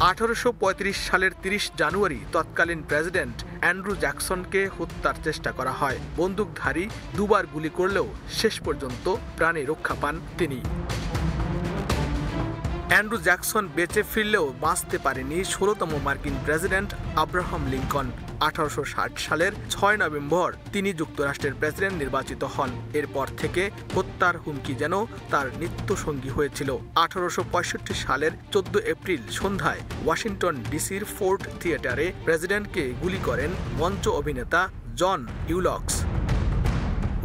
1835 সালের 30 জানুয়ারি তৎকালীন প্রেসিডেন্ট অ্যান্ড্রু জ্যাকসনকে হত্যার চেষ্টা করা হয়। বন্দুকধারী দুবার গুলি করলেও শেষ পর্যন্ত প্রাণে রক্ষা পান তিনি। অ্যান্ড্রু জ্যাকসন বেঁচে ফিরলেও বাঁচতে পারেনি 16তম মার্কিন প্রেসিডেন্ট আব্রাহাম লিঙ্কন। 1860 সালের 6 নভেম্বর তিনি যুক্তরাষ্ট্রের প্রেসিডেন্ট নির্বাচিত হন। এরপর থেকে হত্যার হুমকি যেন তার নিত্যসঙ্গী হয়েছিল। 1865 সালের 14 এপ্রিল সন্ধ্যায় ওয়াশিংটন ডিসির ফোর্ড থিয়েটারে প্রেসিডেন্টকে গুলি করেন মঞ্চ অভিনেতা জন ইউলক্স।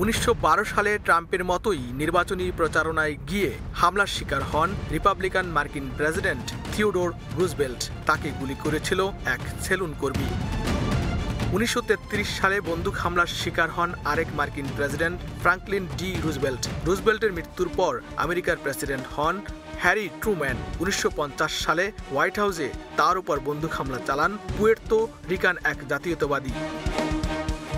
1912 সালে ট্রাম্পের মতোই নির্বাচনী প্রচারণায় গিয়ে হামলার শিকার হন রিপাবলিকান মার্কিন প্রেসিডেন্ট থিওডোর রুজভেল্ট। তাকে গুলি করেছিল এক সেলুন কর্মী। 1933 সালে বন্দুক হামলার শিকার হন আরেক মার্কিন প্রেসিডেন্ট ফ্রাঙ্কলিন ডি রুজভেল্ট। রুজভেল্টের মৃত্যুর পর আমেরিকার প্রেসিডেন্ট হন হ্যারি ট্রুম্যান। 1950 সালে হোয়াইট হাউসে তার উপর বন্দুক হামলা চালান পুয়ের্তো রিকান এক জাতীয়তাবাদী।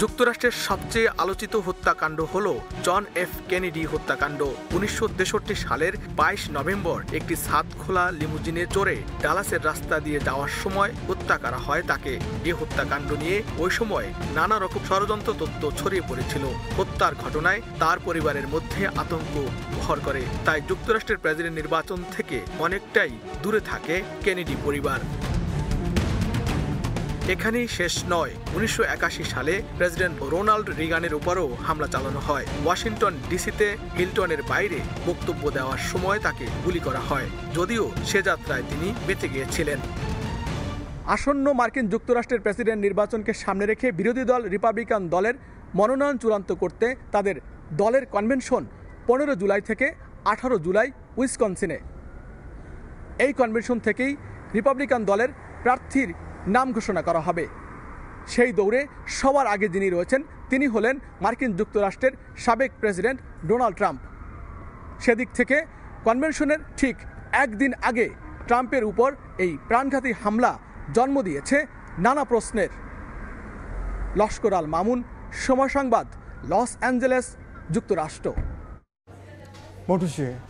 যুক্তরাষ্ট্রের সবচেয়ে আলোচিত হত্যাকাণ্ড হল জন এফ কেনেডি হত্যাকাণ্ড। 1963 সালের 22 নভেম্বর একটি ছাদ খোলা লিমুজিনে চড়ে ডালাসের রাস্তা দিয়ে যাওয়ার সময় হত্যা করা হয় তাকে। এ হত্যাকাণ্ড নিয়ে ওই সময় নানা রকম ষড়যন্ত্র তথ্য ছড়িয়ে পড়েছিল। হত্যার ঘটনায় তার পরিবারের মধ্যে আতঙ্ক ভর করে, তাই যুক্তরাষ্ট্রের প্রেসিডেন্ট নির্বাচন থেকে অনেকটাই দূরে থাকে কেনেডি পরিবার। এখানেই শেষ নয়। 1981 সালে প্রেসিডেন্ট রোনাল্ড রিগানের উপরও হামলা চালানো হয়। ওয়াশিংটন ডিসিতে হিলটনের বাইরে বক্তব্য দেওয়ার সময় তাকে গুলি করা হয়, যদিও সে যাত্রায় তিনি বেঁচে গিয়েছিলেন। আসন্ন মার্কিন যুক্তরাষ্ট্রের প্রেসিডেন্ট নির্বাচনকে সামনে রেখে বিরোধী দল রিপাবলিকান দলের মনোনয়ন চূড়ান্ত করতে তাদের দলের কনভেনশন 15 জুলাই থেকে 18 জুলাই উইসকনসিনে। এই কনভেনশন থেকেই রিপাবলিকান দলের প্রার্থীর নাম ঘোষণা করা হবে। সেই দৌড়ে সবার আগে যিনি রয়েছেন তিনি হলেন মার্কিন যুক্তরাষ্ট্রের সাবেক প্রেসিডেন্ট ডোনাল্ড ট্রাম্প। সেদিক থেকে কনভেনশনের ঠিক একদিন আগে ট্রাম্পের উপর এই প্রাণঘাতী হামলা জন্ম দিয়েছে নানা প্রশ্নের। লস্কর আল মামুন, সময় সংবাদ, লস অ্যাঞ্জেলেস, যুক্তরাষ্ট্র।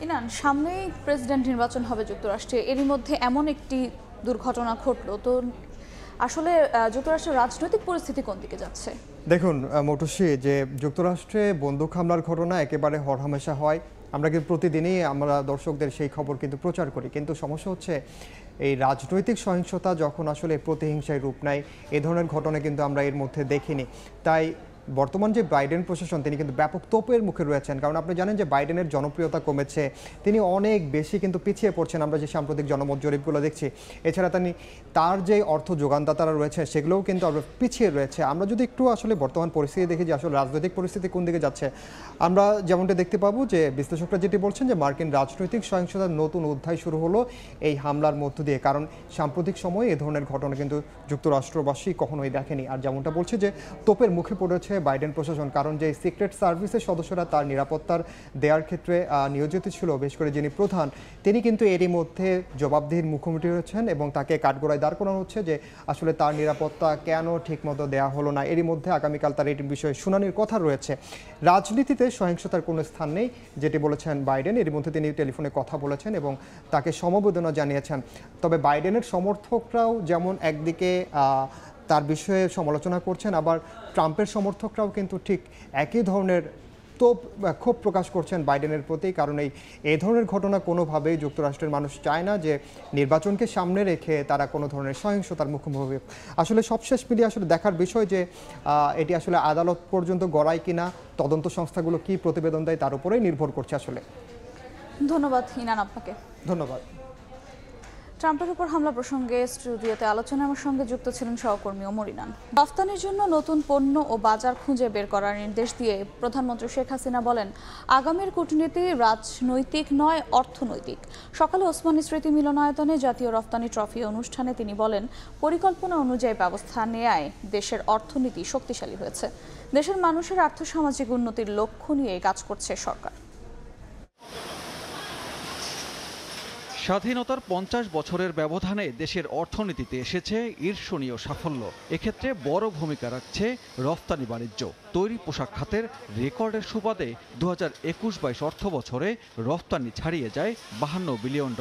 ইনান, সামনেই প্রেসিডেন্ট নির্বাচন হবে যুক্তরাষ্ট্রে, এরই মধ্যে এমন একটি দুর্ঘটনা ঘটলো, তো আসলে যুক্তরাষ্ট্রের রাজনৈতিক পরিস্থিতি কোন দিকে যাচ্ছে? দেখুন মৌটুসী, যে যুক্তরাষ্ট্রে বন্দুক হামলার ঘটনা একেবারে হরহামেশা হয়। আমরা কিন্তু প্রতিদিনই আমরা দর্শকদের সেই খবর কিন্তু প্রচার করি, কিন্তু সমস্যা হচ্ছে এই রাজনৈতিক সহিংসতা যখন আসলে প্রতিহিংসায় রূপ নেয়, এ ধরনের ঘটনা কিন্তু আমরা এর মধ্যে দেখিনি। তাই বর্তমান যে বাইডেন প্রশাসন তিনি কিন্তু ব্যাপক তোপের মুখে রয়েছেন, কারণ আপনি জানেন যে বাইডেনের জনপ্রিয়তা কমেছে, তিনি অনেক বেশি কিন্তু পিছিয়ে পড়ছেন। আমরা যে সাম্প্রতিক জনমত জরিপগুলো দেখছি, এছাড়া তার যে অর্থ যোগানদাতারা রয়েছে সেগুলোও কিন্তু আরও পিছিয়ে রয়েছে। আমরা যদি একটু আসলে বর্তমান পরিস্থিতি দেখি যে আসলে রাজনৈতিক পরিস্থিতি কোন দিকে যাচ্ছে, আমরা যেমনটা দেখতে পাবো যে বিশ্লেষকরা যেটি বলছেন যে মার্কিন রাজনৈতিক সহিংসতার নতুন অধ্যায় শুরু হলো এই হামলার মধ্য দিয়ে, কারণ সাম্প্রতিক সময়ে এ ধরনের ঘটনা কিন্তু যুক্তরাষ্ট্রবাসী কখনোই দেখেনি। আর যেমনটা বলছে যে তোপের মুখে পড়েছে বাইডেন প্রশাসন, কারণ যে সিক্রেট সার্ভিসের সদস্যরা তার নিরাপত্তার দেওয়ার ক্ষেত্রে নিয়োজিত ছিল, বিশেষ করে যিনি প্রধান, তিনি কিন্তু এরই মধ্যে জবাবদিহির মুখোমুখি হয়েছেন এবং তাকে কাঠগড়ায় দাঁড় করানো হচ্ছে যে আসলে তার নিরাপত্তা কেন ঠিকমতো দেওয়া হলো না। এরই মধ্যে আগামীকাল তার এই বিষয়ে শুনানির কথা রয়েছে। রাজনীতিতে সহিংসতার কোনো স্থান নেই যেটি বলেছেন বাইডেন। এরই মধ্যে তিনি টেলিফোনে কথা বলেছেন এবং তাকে সমবেদনা জানিয়েছেন। তবে বাইডেনের সমর্থকরাও যেমন একদিকে তার বিষয়ে সমালোচনা করছেন, আবার ট্রাম্পের সমর্থকরাও কিন্তু ঠিক একই ধরনের ক্ষোভ প্রকাশ করছেন বাইডেনের প্রতি, কারণ এই ধরনের ঘটনা কোনোভাবেই যুক্তরাষ্ট্রের মানুষ চায় না যে নির্বাচনকে সামনে রেখে তারা কোনো ধরনের সহিংসতার মুখোমুখি। আসলে সবশেষ মিলিয়ে আসলে দেখার বিষয় যে এটি আসলে আদালত পর্যন্ত গড়ায় কিনা, তদন্ত সংস্থাগুলো কি প্রতিবেদন দেয় তার উপরেই নির্ভর করছে আসলে। ধন্যবাদ ইনান আপনাকে। ধন্যবাদ। ট্রাম্পের উপর হামলা প্রসঙ্গে স্টুডিওতে আলোচনায় আমার সঙ্গে যুক্ত ছিলেন সহকর্মী ওমর ইনান। রফতানির জন্য নতুন পণ্য ও বাজার খুঁজে বের করার নির্দেশ দিয়ে প্রধানমন্ত্রী শেখ হাসিনা বলেন, আগামীর কূটনীতি রাজনৈতিক নয়, অর্থনৈতিক। সকালে ওসমানী স্মৃতি মিলনায়তনে জাতীয় রফতানি ট্রফি অনুষ্ঠানে তিনি বলেন, পরিকল্পনা অনুযায়ী ব্যবস্থা নেয়ায় দেশের অর্থনীতি শক্তিশালী হয়েছে। দেশের মানুষের আর্থসামাজিক উন্নতির লক্ষ্য নিয়ে কাজ করছে সরকার। স্বাধীনতার 50 বছরের ব্যবধানে দেশের অর্থনীতিতে এসেছে ঈর্ষণীয় সাফল্য। এক্ষেত্রে বড় ভূমিকা রাখছে রফতানি বাণিজ্য। তৈরি পোশাক খাতের রেকর্ডের সুবাদে 2021-22 অর্থ বছরে রফতানি ছাড়িয়ে যায় $52 বিলিয়ন।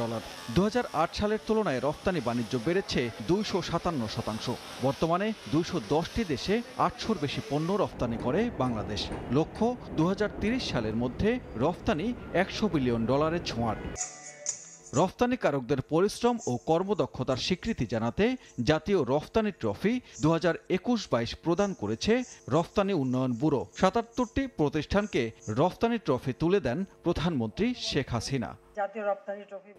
2008 সালের তুলনায় রফতানি বাণিজ্য বেড়েছে 257%। বর্তমানে 210টি দেশে 800-র বেশি পণ্য রফতানি করে বাংলাদেশ। লক্ষ্য 2030 সালের মধ্যে রফতানি $100 বিলিয়ন ছোঁয়ার। রফতানিকারকদের পরিশ্রম ও কর্মদক্ষতার স্বীকৃতি জানাতে জাতীয় রফতানি ট্রফি 2021-22 প্রদান করেছে রফতানি উন্নয়ন ব্যুরো। 77টি প্রতিষ্ঠানকে রফতানি ট্রফি তুলে দেন প্রধানমন্ত্রী শেখ হাসিনা।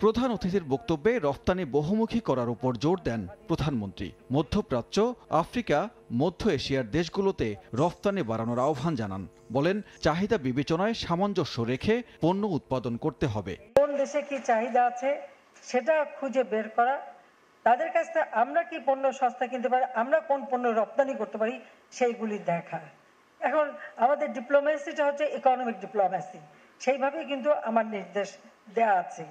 প্রধান অতিথির বক্তব্যে রফতানি বহুমুখী করার উপর জোর দেন প্রধানমন্ত্রী। মধ্যপ্রাচ্য, আফ্রিকা, মধ্য এশিয়ার দেশগুলোতে রফতানি বাড়ানোর আহ্বান জানান। বলেন, চাহিদা বিবেচনায় সামঞ্জস্য রেখে পণ্য উৎপাদন করতে হবে। কোন দেশে কি চাহিদা আছে সেটা খুঁজে বের করা, তাদের কাছ থেকে আমরা কি পণ্য সস্তা কিনতে পারি, আমরা কোন পণ্য রপ্তানি করতে পারি সেইগুলি দেখা। এখন আমাদের ডিপ্লোমেসিটা হচ্ছে ইকোনমিক ডিপ্লোমেসি, সেইভাবেই কিন্তু আমার নির্দেশ দেয়া আছে,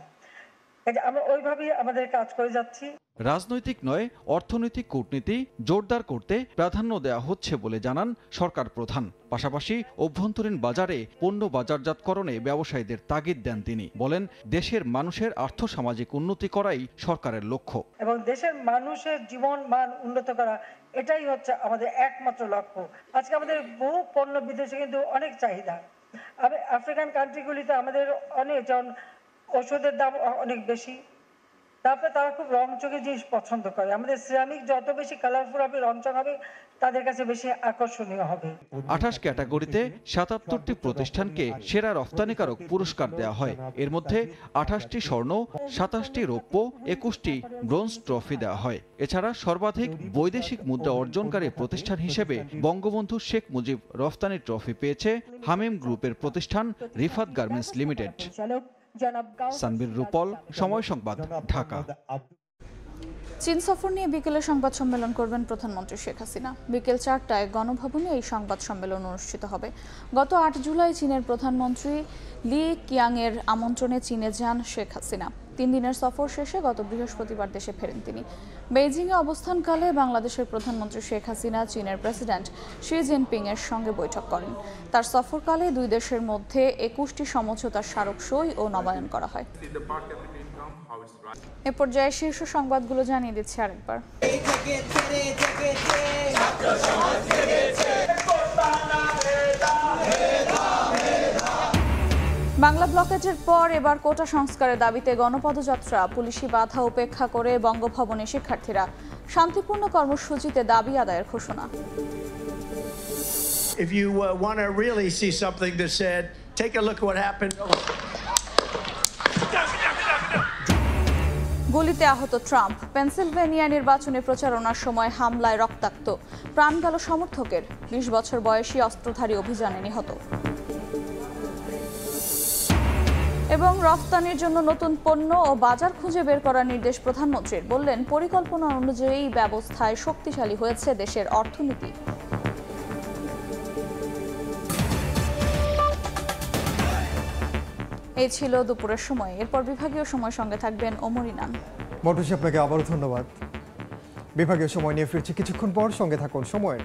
আমরা ওইভাবেই আমাদের কাজ করে যাচ্ছি। রাজনৈতিক নয়, অর্থনৈতিক কূটনীতি জোরদার করতে প্রাধান্য দেওয়া হচ্ছে বলে জানান সরকার প্রধান। পাশাপাশি অভ্যন্তরীণ বাজারে পণ্য বাজারজাতকরণে ব্যবসায়ীদের তাগিদ দেন তিনি। বলেন, দেশের মানুষের আর্থসামাজিক উন্নতি করাই সরকারের লক্ষ্য এবং দেশের মানুষের জীবন মান উন্নত করা, এটাই হচ্ছে আমাদের একমাত্র লক্ষ্য। আজকে আমাদের বহু পণ্য বিদেশে কিন্তু অনেক চাহিদা। আফ্রিকান কান্ট্রিগুলিতে আমাদের অনেক, যেমন ওষুধের দাম অনেক বেশি, তারপরে তারা খুব রংচঙে জিনিস পছন্দ করে। আমাদের সিরামিক যত বেশি কালারফুল হবে, রংচং হবে, তাদের কাছে বেশি আকর্ষণীয় হবে। 28 ক্যাটাগরিতে 77টি প্রতিষ্ঠানকে সেরা রফতানিকারক পুরস্কার দেওয়া হয়। এর মধ্যে 28টি স্বর্ণ, 27টি রৌপ্য, 21টি ব্রোঞ্জ ট্রফি দেওয়া হয়। এছাড়া সর্বাধিক বৈদেশিক মুদ্রা অর্জনকারী প্রতিষ্ঠান হিসেবে বঙ্গবন্ধু শেখ মুজিব রফতানি ট্রফি পেয়েছে হামিম গ্রুপের প্রতিষ্ঠান রিফাত গার্মেন্টস লিমিটেড। সানবীর রূপল, সময় সংবাদ, ঢাকা। চীন সফর নিয়ে বিকেলে সংবাদ সম্মেলন করবেন প্রধানমন্ত্রী শেখ হাসিনা। বিকেল 4টায় গণভবনে এই সংবাদ সম্মেলন অনুষ্ঠিত হবে। গত 8 জুলাই চীনের প্রধানমন্ত্রী লি কিয়াংয়ের আমন্ত্রণে চীনে যান শেখ হাসিনা। 3 দিনের সফর শেষে গত বৃহস্পতিবার দেশে ফেরেন তিনি। বেইজিংয়ে অবস্থানকালে বাংলাদেশের প্রধানমন্ত্রী শেখ হাসিনা চীনের প্রেসিডেন্ট শি জিনপিং এর সঙ্গে বৈঠক করেন। তার সফরকালে দুই দেশের মধ্যে 21টি সমঝোতার স্মারক সই ও নবায়ন করা হয়। এ পর্যায়ে শীর্ষ সংবাদগুলো জানিয়ে দিচ্ছি আরেকবার। বাংলা ব্লকেজের পর এবার কোটা সংস্কারের দাবিতে গণপদযাত্রা। পুলিশি বাধা উপেক্ষা করে বঙ্গভবনে শিক্ষার্থীরা শান্তিপূর্ণ কর্মসূচিতে দাবি আদায়ের ঘোষণা। If you want to really see something that said, take a look at what happened. গুলিতে আহত ট্রাম্প। পেনসিলভেনিয়া নির্বাচনে প্রচারণার সময় হামলায় রক্তাক্ত, প্রাণ গেল সমর্থকের। 20 বছর বয়সী অস্ত্রধারী অভিযানে নিহত। এবং রফতানির জন্য নতুন পণ্য ও বাজার খুঁজে বের করার নির্দেশ প্রধানমন্ত্রীর। বললেন, পরিকল্পনা অনুযায়ী ব্যবস্থায় শক্তিশালী হয়েছে দেশের অর্থনীতি। এই ছিল দুপুরের সময়। এরপর বিভাগীয় সময় সঙ্গে থাকবেন ওমর ইনান। মটুসি, আপনাকে আবারও ধন্যবাদ। বিভাগীয় সময় নিয়ে ফিরছি কিছুক্ষণ পর, সঙ্গে থাকুন সময়ের।